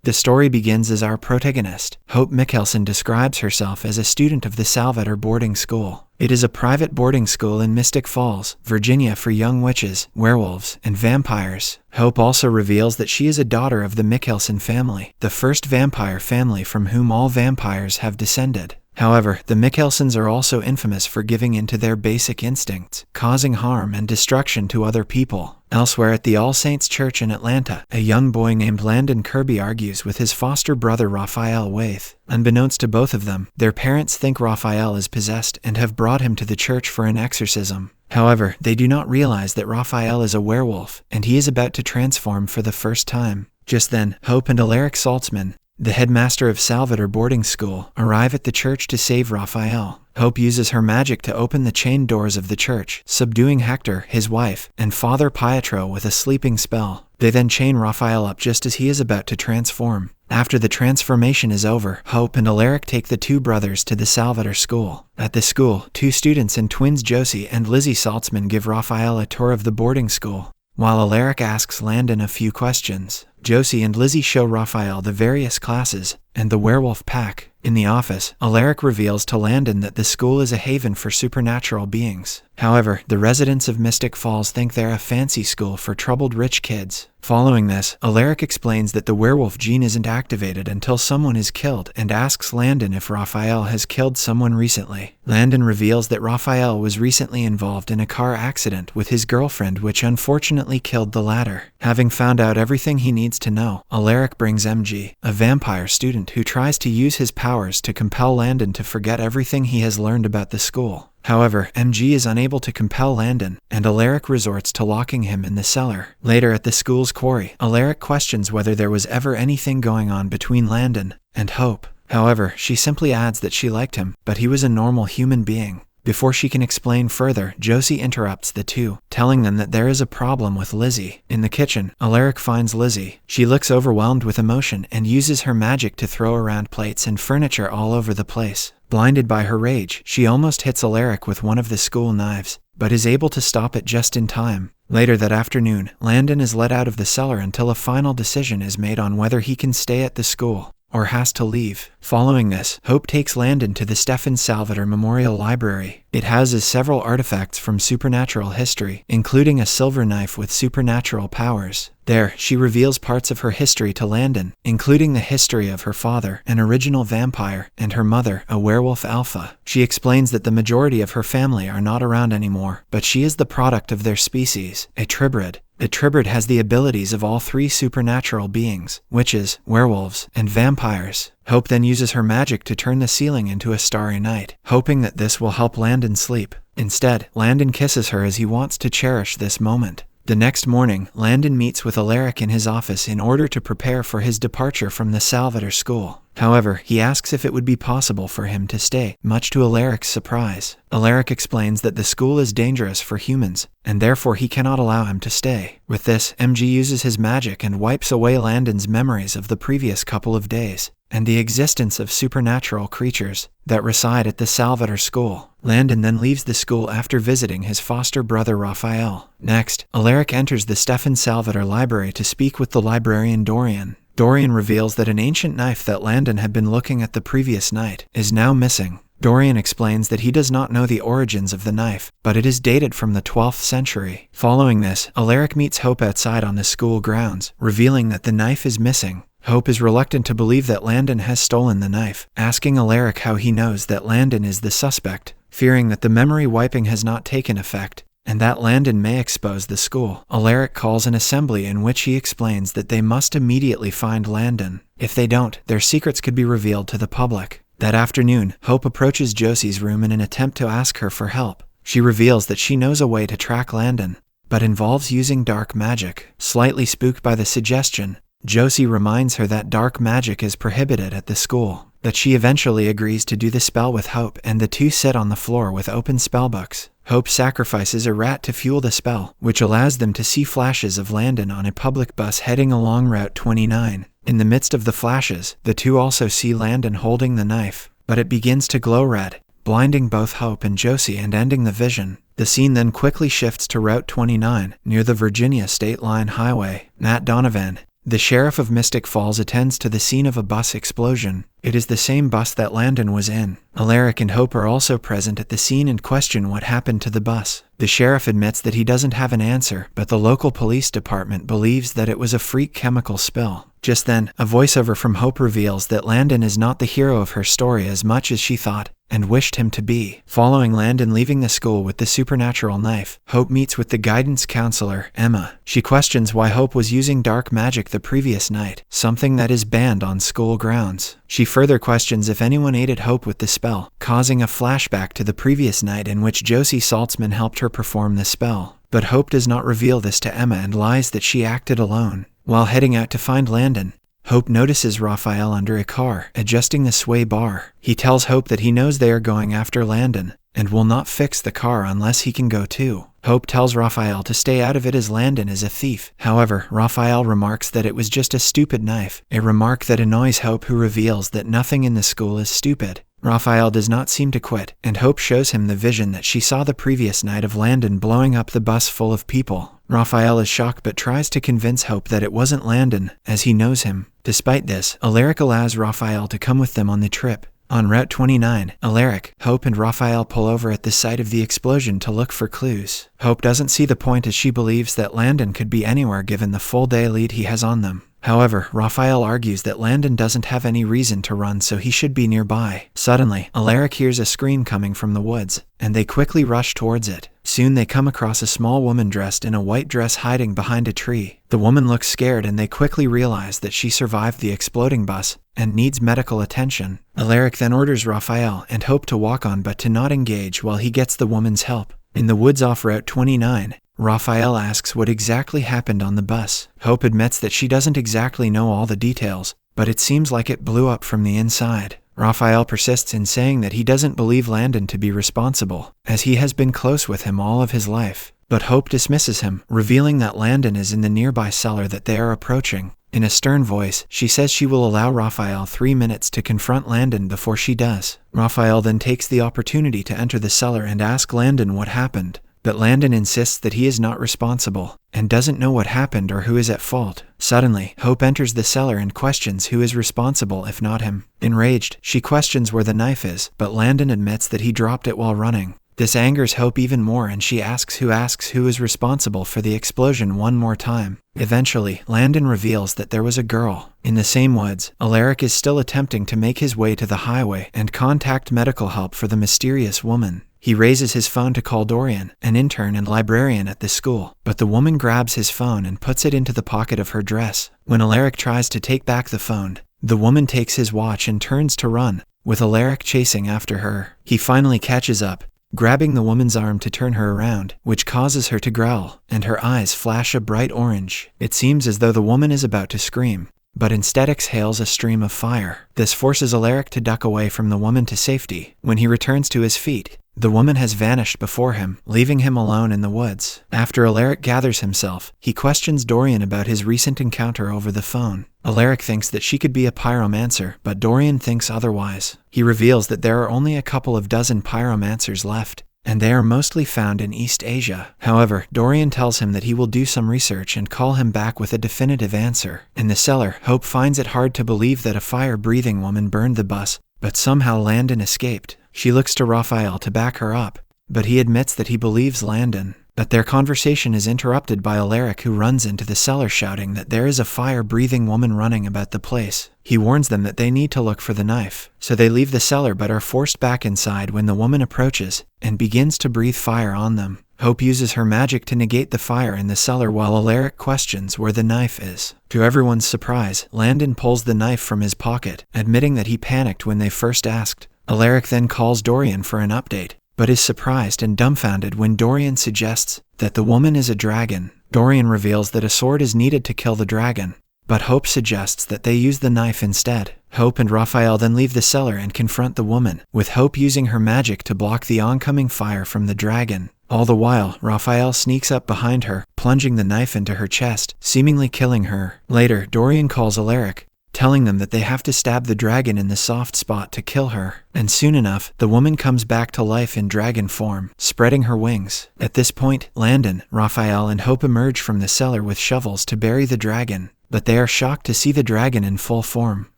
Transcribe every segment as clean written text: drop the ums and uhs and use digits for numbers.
The story begins as our protagonist, Hope Mikkelsen, describes herself as a student of the Salvatore boarding school. It is a private boarding school in Mystic Falls, Virginia for young witches, werewolves, and vampires. Hope also reveals that she is a daughter of the Mikkelsen family, the first vampire family from whom all vampires have descended. However, the Mikkelsens are also infamous for giving in to their basic instincts, causing harm and destruction to other people. Elsewhere at the All Saints Church in Atlanta, a young boy named Landon Kirby argues with his foster brother Raphael Waith. Unbeknownst to both of them, their parents think Raphael is possessed and have brought him to the church for an exorcism. However, they do not realize that Raphael is a werewolf, and he is about to transform for the first time. Just then, Hope and Alaric Saltzman, the headmaster of Salvatore boarding school, arrive at the church to save Raphael. Hope uses her magic to open the chained doors of the church, subduing Hector, his wife, and Father Pietro with a sleeping spell. They then chain Raphael up just as he is about to transform. After the transformation is over, Hope and Alaric take the two brothers to the Salvatore school. At the school, two students and twins Josie and Lizzie Saltzman give Raphael a tour of the boarding school, while Alaric asks Landon a few questions. Josie and Lizzie show Raphael the various classes and the werewolf pack. In the office, Alaric reveals to Landon that the school is a haven for supernatural beings. However, the residents of Mystic Falls think they're a fancy school for troubled rich kids. Following this, Alaric explains that the werewolf gene isn't activated until someone is killed and asks Landon if Raphael has killed someone recently. Landon reveals that Raphael was recently involved in a car accident with his girlfriend, which unfortunately killed the latter. Having found out everything he needs to know, Alaric brings MG, a vampire student who tries to use his powers to compel Landon to forget everything he has learned about the school. However, MG is unable to compel Landon, and Alaric resorts to locking him in the cellar. Later at the school's quarry, Alaric questions whether there was ever anything going on between Landon and Hope. However, she simply adds that she liked him, but he was a normal human being. Before she can explain further, Josie interrupts the two, telling them that there is a problem with Lizzie. In the kitchen, Alaric finds Lizzie. She looks overwhelmed with emotion and uses her magic to throw around plates and furniture all over the place. Blinded by her rage, she almost hits Alaric with one of the school knives, but is able to stop it just in time. Later that afternoon, Landon is let out of the cellar until a final decision is made on whether he can stay at the school or has to leave. Following this, Hope takes Landon to the Stefan Salvatore Memorial Library. It houses several artifacts from supernatural history, including a silver knife with supernatural powers. There, she reveals parts of her history to Landon, including the history of her father, an original vampire, and her mother, a werewolf alpha. She explains that the majority of her family are not around anymore, but she is the product of their species, a tribrid. The tribrid has the abilities of all three supernatural beings, witches, werewolves, and vampires. Hope then uses her magic to turn the ceiling into a starry night, hoping that this will help Landon sleep. Instead, Landon kisses her as he wants to cherish this moment. The next morning, Landon meets with Alaric in his office in order to prepare for his departure from the Salvatore school. However, he asks if it would be possible for him to stay, much to Alaric's surprise. Alaric explains that the school is dangerous for humans, and therefore he cannot allow him to stay. With this, MG uses his magic and wipes away Landon's memories of the previous couple of days and the existence of supernatural creatures that reside at the Salvatore school. Landon then leaves the school after visiting his foster brother Raphael. Next, Alaric enters the Stefan Salvatore library to speak with the librarian Dorian. Dorian reveals that an ancient knife that Landon had been looking at the previous night is now missing. Dorian explains that he does not know the origins of the knife, but it is dated from the 12th century. Following this, Alaric meets Hope outside on the school grounds, revealing that the knife is missing. Hope is reluctant to believe that Landon has stolen the knife, asking Alaric how he knows that Landon is the suspect. Fearing that the memory wiping has not taken effect, and that Landon may expose the school, Alaric calls an assembly in which he explains that they must immediately find Landon. If they don't, their secrets could be revealed to the public. That afternoon, Hope approaches Josie's room in an attempt to ask her for help. She reveals that she knows a way to track Landon, but involves using dark magic. Slightly spooked by the suggestion, Josie reminds her that dark magic is prohibited at the school, that she eventually agrees to do the spell with Hope, and the two sit on the floor with open spellbooks. Hope sacrifices a rat to fuel the spell, which allows them to see flashes of Landon on a public bus heading along Route 29. In the midst of the flashes, the two also see Landon holding the knife, but it begins to glow red, blinding both Hope and Josie and ending the vision. The scene then quickly shifts to Route 29, near the Virginia State Line Highway. Matt Donovan, The sheriff of Mystic Falls attends to the scene of a bus explosion. It is the same bus that Landon was in. Alaric and Hope are also present at the scene and question what happened to the bus. The sheriff admits that he doesn't have an answer, but the local police department believes that it was a freak chemical spill. Just then, a voiceover from Hope reveals that Landon is not the hero of her story as much as she thought and wished him to be. Following Landon leaving the school with the supernatural knife, Hope meets with the guidance counselor, Emma. She questions why Hope was using dark magic the previous night, something that is banned on school grounds. She further questions if anyone aided Hope with the spell, causing a flashback to the previous night in which Josie Saltzman helped her perform the spell. But Hope does not reveal this to Emma and lies that she acted alone. While heading out to find Landon, Hope notices Raphael under a car, adjusting the sway bar. He tells Hope that he knows they are going after Landon, and will not fix the car unless he can go too. Hope tells Raphael to stay out of it as Landon is a thief. However, Raphael remarks that it was just a stupid knife, a remark that annoys Hope, who reveals that nothing in the school is stupid. Raphael does not seem to quit, and Hope shows him the vision that she saw the previous night of Landon blowing up the bus full of people. Raphael is shocked but tries to convince Hope that it wasn't Landon, as he knows him. Despite this, Alaric allows Raphael to come with them on the trip. On Route 29, Alaric, Hope and Raphael pull over at the site of the explosion to look for clues. Hope doesn't see the point as she believes that Landon could be anywhere given the full-day lead he has on them. However, Raphael argues that Landon doesn't have any reason to run, so he should be nearby. Suddenly, Alaric hears a scream coming from the woods, and they quickly rush towards it. Soon they come across a small woman dressed in a white dress hiding behind a tree. The woman looks scared and they quickly realize that she survived the exploding bus and needs medical attention. Alaric then orders Raphael and Hope to walk on but to not engage while he gets the woman's help. In the woods off Route 29, Raphael asks what exactly happened on the bus. Hope admits that she doesn't exactly know all the details, but it seems like it blew up from the inside. Raphael persists in saying that he doesn't believe Landon to be responsible, as he has been close with him all of his life. But Hope dismisses him, revealing that Landon is in the nearby cellar that they are approaching. In a stern voice, she says she will allow Raphael 3 minutes to confront Landon before she does. Raphael then takes the opportunity to enter the cellar and ask Landon what happened. But Landon insists that he is not responsible, and doesn't know what happened or who is at fault. Suddenly, Hope enters the cellar and questions who is responsible if not him. Enraged, she questions where the knife is, but Landon admits that he dropped it while running. This angers Hope even more and she asks who is responsible for the explosion one more time. Eventually, Landon reveals that there was a girl. In the same woods, Alaric is still attempting to make his way to the highway and contact medical help for the mysterious woman. He raises his phone to call Dorian, an intern and librarian at the school, but the woman grabs his phone and puts it into the pocket of her dress. When Alaric tries to take back the phone, the woman takes his watch and turns to run, with Alaric chasing after her. He finally catches up, grabbing the woman's arm to turn her around, which causes her to growl, and her eyes flash a bright orange. It seems as though the woman is about to scream, but instead exhales a stream of fire. This forces Alaric to duck away from the woman to safety. When he returns to his feet, the woman has vanished before him, leaving him alone in the woods. After Alaric gathers himself, he questions Dorian about his recent encounter over the phone. Alaric thinks that she could be a pyromancer, but Dorian thinks otherwise. He reveals that there are only a couple of dozen pyromancers left, and they are mostly found in East Asia. However, Dorian tells him that he will do some research and call him back with a definitive answer. In the cellar, Hope finds it hard to believe that a fire-breathing woman burned the bus, but somehow Landon escaped. She looks to Raphael to back her up, but he admits that he believes Landon. But their conversation is interrupted by Alaric, who runs into the cellar shouting that there is a fire-breathing woman running about the place. He warns them that they need to look for the knife, so they leave the cellar but are forced back inside when the woman approaches and begins to breathe fire on them. Hope uses her magic to negate the fire in the cellar while Alaric questions where the knife is. To everyone's surprise, Landon pulls the knife from his pocket, admitting that he panicked when they first asked. Alaric then calls Dorian for an update, but is surprised and dumbfounded when Dorian suggests that the woman is a dragon. Dorian reveals that a sword is needed to kill the dragon, but Hope suggests that they use the knife instead. Hope and Raphael then leave the cellar and confront the woman, with Hope using her magic to block the oncoming fire from the dragon. All the while, Raphael sneaks up behind her, plunging the knife into her chest, seemingly killing her. Later, Dorian calls Alaric, telling them that they have to stab the dragon in the soft spot to kill her. And soon enough, the woman comes back to life in dragon form, spreading her wings. At this point, Landon, Raphael, and Hope emerge from the cellar with shovels to bury the dragon. but they are shocked to see the dragon in full form.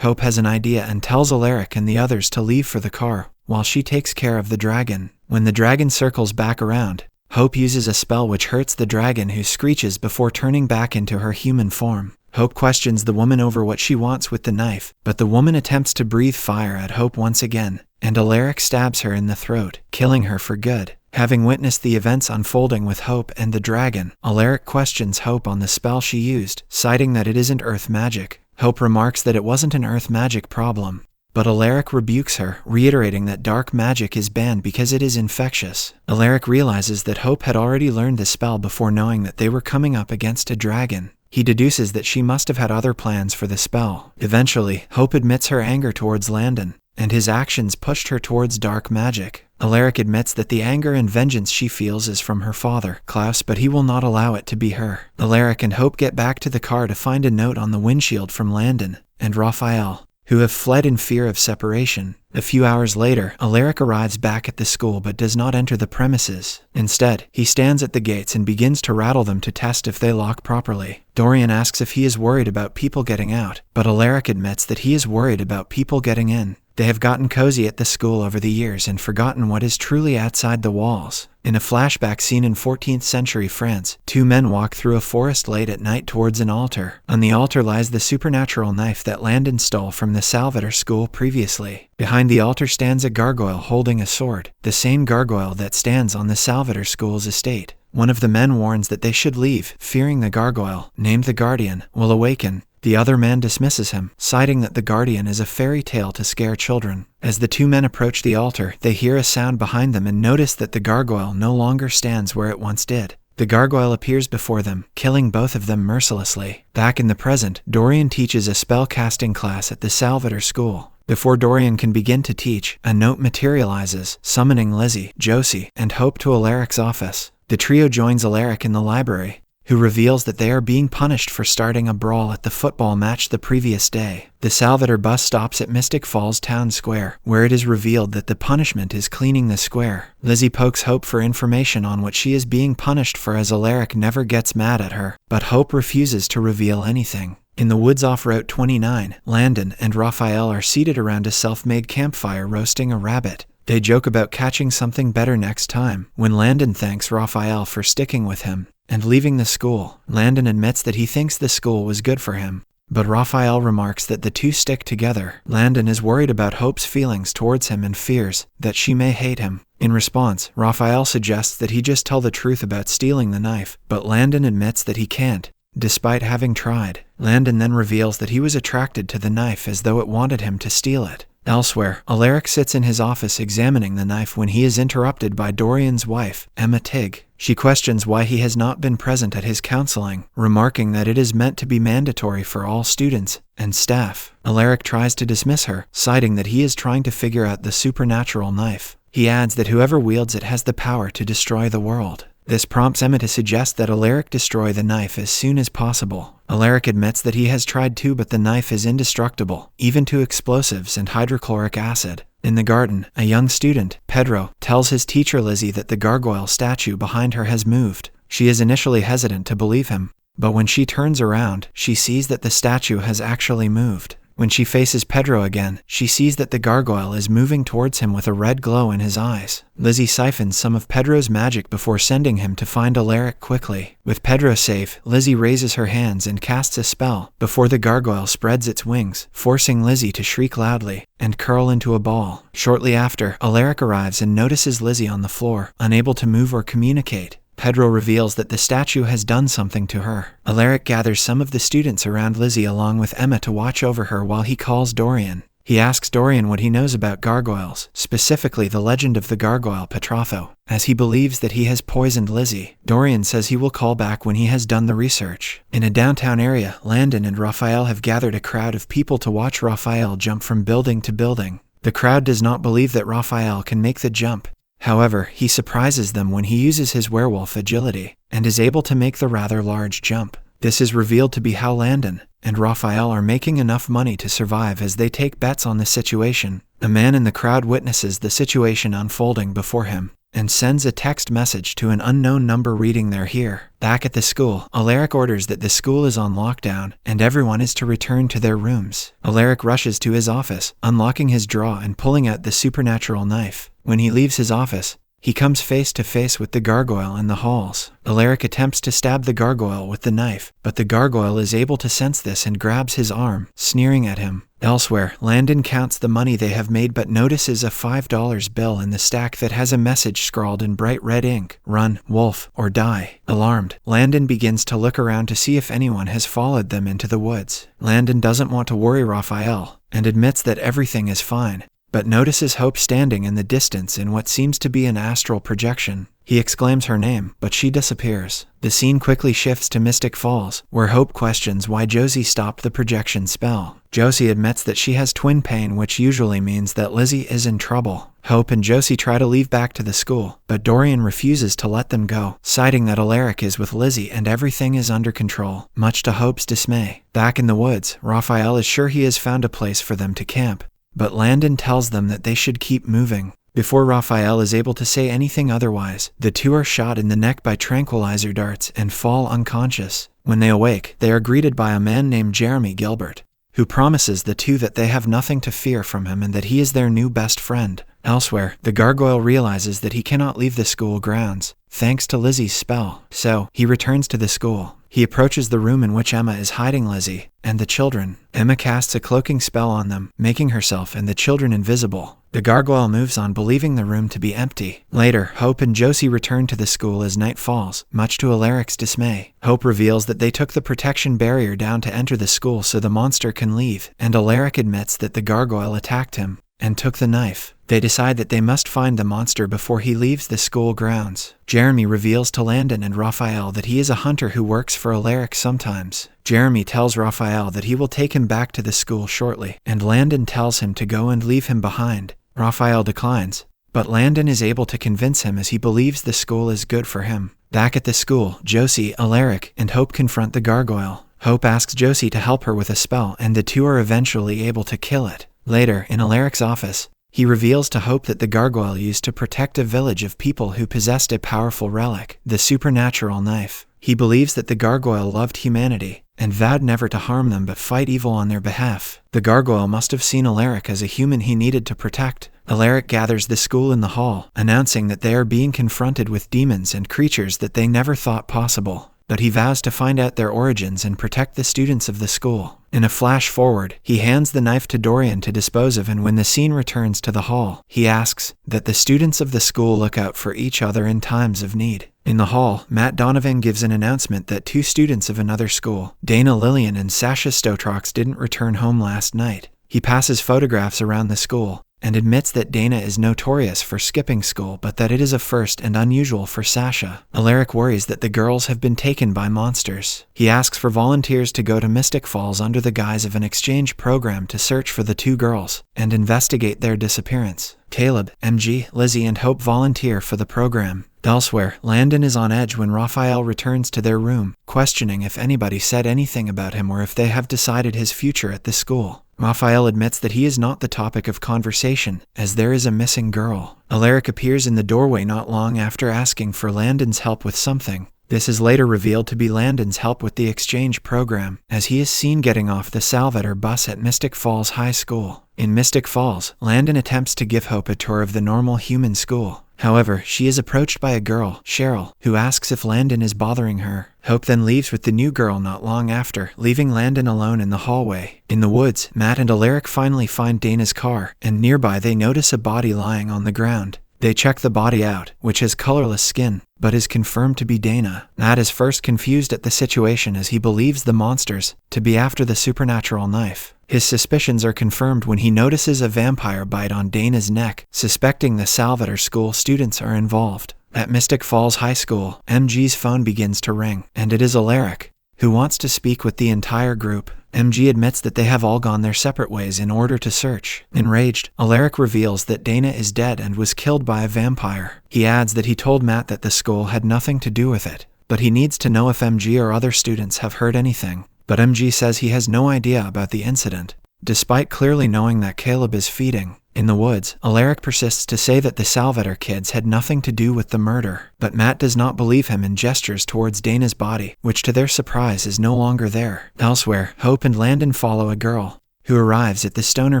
Hope has an idea and tells Alaric and the others to leave for the car, while she takes care of the dragon. When the dragon circles back around, Hope uses a spell which hurts the dragon, who screeches before turning back into her human form. Hope questions the woman over what she wants with the knife, but the woman attempts to breathe fire at Hope once again, and Alaric stabs her in the throat, killing her for good. Having witnessed the events unfolding with Hope and the dragon, Alaric questions Hope on the spell she used, citing that it isn't earth magic. Hope remarks that it wasn't an earth magic problem, but Alaric rebukes her, reiterating that dark magic is banned because it is infectious. Alaric realizes that Hope had already learned the spell before knowing that they were coming up against a dragon. He deduces that she must have had other plans for the spell. Eventually, Hope admits her anger towards Landon, and his actions pushed her towards dark magic. Alaric admits that the anger and vengeance she feels is from her father, Klaus, but he will not allow it to be her. Alaric and Hope get back to the car to find a note on the windshield from Landon and Raphael, who have fled in fear of separation. A few hours later, Alaric arrives back at the school but does not enter the premises. Instead, he stands at the gates and begins to rattle them to test if they lock properly. Dorian asks if he is worried about people getting out, but Alaric admits that he is worried about people getting in. They have gotten cozy at the school over the years and forgotten what is truly outside the walls. In a flashback scene in 14th century France, two men walk through a forest late at night towards an altar. On the altar lies the supernatural knife that Landon stole from the Salvatore school previously. Behind the altar stands a gargoyle holding a sword, the same gargoyle that stands on the Salvatore school's estate. One of the men warns that they should leave, fearing the gargoyle, named the Guardian, will awaken. The other man dismisses him, citing that the Guardian is a fairy tale to scare children. As the two men approach the altar, they hear a sound behind them and notice that the gargoyle no longer stands where it once did. The gargoyle appears before them, killing both of them mercilessly. Back in the present, Dorian teaches a spell-casting class at the Salvatore school. Before Dorian can begin to teach, a note materializes, summoning Lizzie, Josie, and Hope to Alaric's office. The trio joins Alaric in the library, who reveals that they are being punished for starting a brawl at the football match the previous day. The Salvatore bus stops at Mystic Falls Town Square, where it is revealed that the punishment is cleaning the square. Lizzie pokes Hope for information on what she is being punished for, as Alaric never gets mad at her, but Hope refuses to reveal anything. In the woods off Route 29, Landon and Raphael are seated around a self-made campfire roasting a rabbit. They joke about catching something better next time, when Landon thanks Raphael for sticking with him and leaving the school. Landon admits that he thinks the school was good for him, but Raphael remarks that the two stick together. Landon is worried about Hope's feelings towards him and fears that she may hate him. In response, Raphael suggests that he just tell the truth about stealing the knife, but Landon admits that he can't, despite having tried. Landon then reveals that he was attracted to the knife as though it wanted him to steal it. Elsewhere, Alaric sits in his office examining the knife when he is interrupted by Dorian's wife, Emma Tigg. She questions why he has not been present at his counseling, remarking that it is meant to be mandatory for all students and staff. Alaric tries to dismiss her, citing that he is trying to figure out the supernatural knife. He adds that whoever wields it has the power to destroy the world. This prompts Emma to suggest that Alaric destroy the knife as soon as possible. Alaric admits that he has tried to, but the knife is indestructible, even to explosives and hydrochloric acid. In the garden, a young student, Pedro, tells his teacher Lizzie that the gargoyle statue behind her has moved. She is initially hesitant to believe him, but when she turns around, she sees that the statue has actually moved. When she faces Pedro again, she sees that the gargoyle is moving towards him with a red glow in his eyes. Lizzie siphons some of Pedro's magic before sending him to find Alaric quickly. With Pedro safe, Lizzie raises her hands and casts a spell before the gargoyle spreads its wings, forcing Lizzie to shriek loudly and curl into a ball. Shortly after, Alaric arrives and notices Lizzie on the floor, unable to move or communicate. Pedro reveals that the statue has done something to her. Alaric gathers some of the students around Lizzie along with Emma to watch over her while he calls Dorian. He asks Dorian what he knows about gargoyles, specifically the legend of the gargoyle Petrotho, as he believes that he has poisoned Lizzie. Dorian says he will call back when he has done the research. In a downtown area, Landon and Raphael have gathered a crowd of people to watch Raphael jump from building to building. The crowd does not believe that Raphael can make the jump. However, he surprises them when he uses his werewolf agility and is able to make the rather large jump. This is revealed to be how Landon and Raphael are making enough money to survive as they take bets on the situation. A man in the crowd witnesses the situation unfolding before him and sends a text message to an unknown number reading they're here. Back at the school, Alaric orders that the school is on lockdown and everyone is to return to their rooms. Alaric rushes to his office, unlocking his drawer and pulling out the supernatural knife. When he leaves his office, he comes face to face with the gargoyle in the halls. Alaric attempts to stab the gargoyle with the knife, but the gargoyle is able to sense this and grabs his arm, sneering at him. Elsewhere, Landon counts the money they have made but notices a $5 bill in the stack that has a message scrawled in bright red ink: "Run, wolf, or die." Alarmed, Landon begins to look around to see if anyone has followed them into the woods. Landon doesn't want to worry Raphael and admits that everything is fine, but notices Hope standing in the distance in what seems to be an astral projection. He exclaims her name, but she disappears. The scene quickly shifts to Mystic Falls, where Hope questions why Josie stopped the projection spell. Josie admits that she has twin pain, which usually means that Lizzie is in trouble. Hope and Josie try to leave back to the school, but Dorian refuses to let them go, citing that Alaric is with Lizzie and everything is under control, much to Hope's dismay. Back in the woods, Raphael is sure he has found a place for them to camp, but Landon tells them that they should keep moving. Before Raphael is able to say anything otherwise, the two are shot in the neck by tranquilizer darts and fall unconscious. When they awake, they are greeted by a man named Jeremy Gilbert, who promises the two that they have nothing to fear from him and that he is their new best friend. Elsewhere, the gargoyle realizes that he cannot leave the school grounds, thanks to Lizzie's spell, so he returns to the school. He approaches the room in which Emma is hiding Lizzie and the children. Emma casts a cloaking spell on them, making herself and the children invisible. The gargoyle moves on, believing the room to be empty. Later, Hope and Josie return to the school as night falls, much to Alaric's dismay. Hope reveals that they took the protection barrier down to enter the school so the monster can leave, and Alaric admits that the gargoyle attacked him and took the knife. They decide that they must find the monster before he leaves the school grounds. Jeremy reveals to Landon and Raphael that he is a hunter who works for Alaric sometimes. Jeremy tells Raphael that he will take him back to the school shortly, and Landon tells him to go and leave him behind. Raphael declines, but Landon is able to convince him as he believes the school is good for him. Back at the school, Josie, Alaric, and Hope confront the gargoyle. Hope asks Josie to help her with a spell, and the two are eventually able to kill it. Later, in Alaric's office, he reveals to Hope that the gargoyle used to protect a village of people who possessed a powerful relic, the supernatural knife. He believes that the gargoyle loved humanity and vowed never to harm them but fight evil on their behalf. The gargoyle must have seen Alaric as a human he needed to protect. Alaric gathers the school in the hall, announcing that they are being confronted with demons and creatures that they never thought possible. But he vows to find out their origins and protect the students of the school. In a flash forward, he hands the knife to Dorian to dispose of, and when the scene returns to the hall, he asks that the students of the school look out for each other in times of need. In the hall, Matt Donovan gives an announcement that two students of another school, Dana Lillian and Sasha Stotrox, didn't return home last night. He passes photographs around the school and admits that Dana is notorious for skipping school, but that it is a first and unusual for Sasha. Alaric worries that the girls have been taken by monsters. He asks for volunteers to go to Mystic Falls under the guise of an exchange program to search for the two girls and investigate their disappearance. Caleb, MG, Lizzie, and Hope volunteer for the program. Elsewhere, Landon is on edge when Raphael returns to their room, questioning if anybody said anything about him or if they have decided his future at the school. Raphael admits that he is not the topic of conversation, as there is a missing girl. Alaric appears in the doorway not long after asking for Landon's help with something. This is later revealed to be Landon's help with the exchange program, as he is seen getting off the Salvatore bus at Mystic Falls High School. In Mystic Falls, Landon attempts to give Hope a tour of the normal human school. However, she is approached by a girl, Cheryl, who asks if Landon is bothering her. Hope then leaves with the new girl not long after, leaving Landon alone in the hallway. In the woods, Matt and Alaric finally find Dana's car, and nearby they notice a body lying on the ground. They check the body out, which has colorless skin, but is confirmed to be Dana. Matt is first confused at the situation as he believes the monsters to be after the supernatural knife. His suspicions are confirmed when he notices a vampire bite on Dana's neck, suspecting the Salvatore school students are involved. At Mystic Falls High School, MG's phone begins to ring, and it is Alaric, who wants to speak with the entire group. MG admits that they have all gone their separate ways in order to search. Enraged, Alaric reveals that Dana is dead and was killed by a vampire. He adds that he told Matt that the school had nothing to do with it. but he needs to know if MG or other students have heard anything. But MG says he has no idea about the incident. Despite clearly knowing that Caleb is feeding in the woods, Alaric persists to say that the Salvatore kids had nothing to do with the murder, but Matt does not believe him and gestures towards Dana's body, which to their surprise is no longer there. Elsewhere, Hope and Landon follow a girl who arrives at the stoner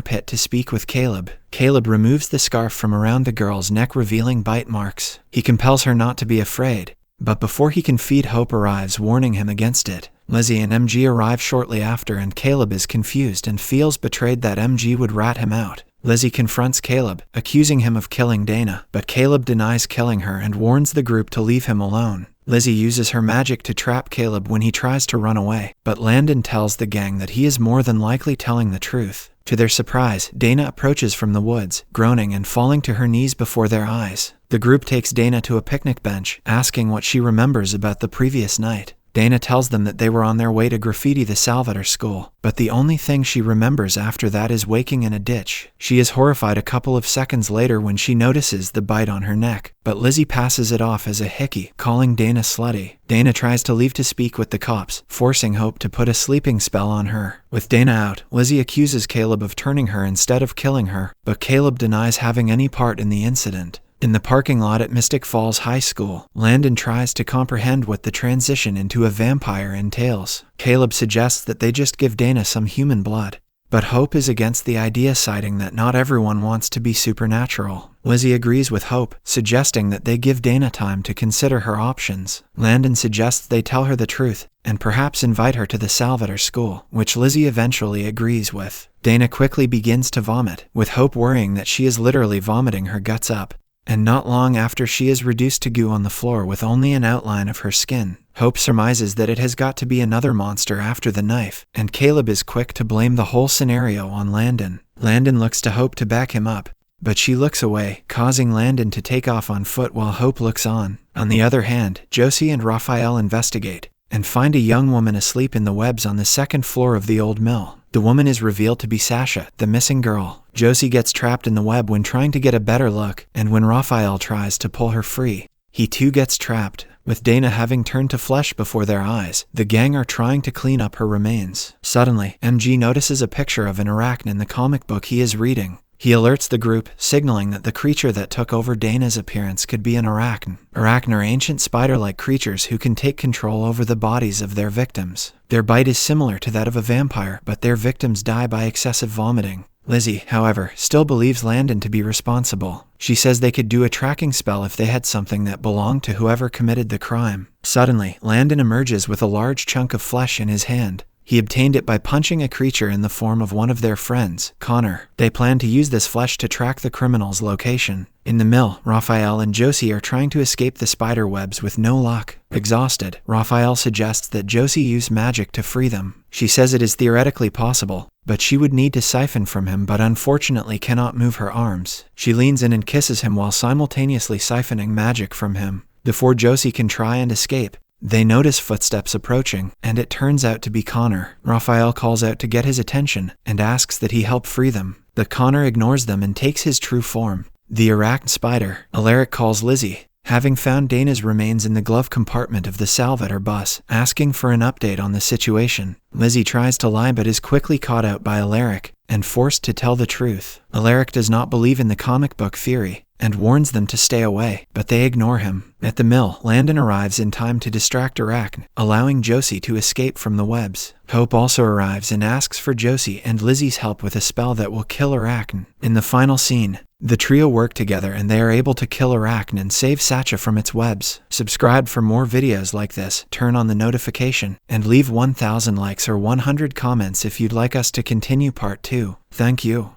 pit to speak with Caleb. Caleb removes the scarf from around the girl's neck, revealing bite marks. He compels her not to be afraid, but before he can feed, Hope arrives, warning him against it. Lizzie and MG arrive shortly after, and Caleb is confused and feels betrayed that MG would rat him out. Lizzie confronts Caleb, accusing him of killing Dana, but Caleb denies killing her and warns the group to leave him alone. Lizzie uses her magic to trap Caleb when he tries to run away, but Landon tells the gang that he is more than likely telling the truth. To their surprise, Dana approaches from the woods, groaning and falling to her knees before their eyes. The group takes Dana to a picnic bench, asking what she remembers about the previous night. Dana tells them that they were on their way to graffiti the Salvatore school, but the only thing she remembers after that is waking in a ditch. She is horrified a couple of seconds later when she notices the bite on her neck, but Lizzie passes it off as a hickey, calling Dana slutty. Dana tries to leave to speak with the cops, forcing Hope to put a sleeping spell on her. With Dana out, Lizzie accuses Caleb of turning her instead of killing her, but Caleb denies having any part in the incident. In the parking lot at Mystic Falls High School, Landon tries to comprehend what the transition into a vampire entails. Caleb suggests that they just give Dana some human blood, but Hope is against the idea, citing that not everyone wants to be supernatural. Lizzie agrees with Hope, suggesting that they give Dana time to consider her options. Landon suggests they tell her the truth, and perhaps invite her to the Salvatore school, which Lizzie eventually agrees with. Dana quickly begins to vomit, with Hope worrying that she is literally vomiting her guts up. And not long after, she is reduced to goo on the floor with only an outline of her skin. Hope surmises that it has got to be another monster after the knife, and Caleb is quick to blame the whole scenario on Landon. Landon looks to Hope to back him up, but she looks away, causing Landon to take off on foot while Hope looks on. On the other hand, Josie and Raphael investigate and find a young woman asleep in the webs on the second floor of the old mill. The woman is revealed to be Sasha, the missing girl. Josie gets trapped in the web when trying to get a better look, and when Raphael tries to pull her free, he too gets trapped. With Dana having turned to flesh before their eyes, the gang are trying to clean up her remains. Suddenly, MG notices a picture of an arachne in the comic book he is reading. He alerts the group, signaling that the creature that took over Dana's appearance could be an arachne. Arachne are ancient spider-like creatures who can take control over the bodies of their victims. Their bite is similar to that of a vampire, but their victims die by excessive vomiting. Lizzie, however, still believes Landon to be responsible. She says they could do a tracking spell if they had something that belonged to whoever committed the crime. Suddenly, Landon emerges with a large chunk of flesh in his hand. He obtained it by punching a creature in the form of one of their friends, Connor. They plan to use this flesh to track the criminal's location. In the mill, Raphael and Josie are trying to escape the spider webs with no luck. Exhausted, Raphael suggests that Josie use magic to free them. She says it is theoretically possible, but she would need to siphon from him, but unfortunately cannot move her arms. She leans in and kisses him while simultaneously siphoning magic from him. Before Josie can try and escape, they notice footsteps approaching, and it turns out to be Connor. Raphael calls out to get his attention and asks that he help free them, but Connor ignores them and takes his true form, the arachne spider. Alaric calls Lizzie, having found Dana's remains in the glove compartment of the Salvatore bus, asking for an update on the situation. Lizzie tries to lie but is quickly caught out by Alaric and forced to tell the truth. Alaric does not believe in the comic book theory and warns them to stay away, but they ignore him. At the mill, Landon arrives in time to distract Arachne, allowing Josie to escape from the webs. Hope also arrives and asks for Josie and Lizzie's help with a spell that will kill Arachne. In the final scene, the trio work together and they are able to kill Arachne and save Sasha from its webs. Subscribe for more videos like this, turn on the notification, and leave 1,000 likes or 100 comments if you'd like us to continue part 2. Thank you.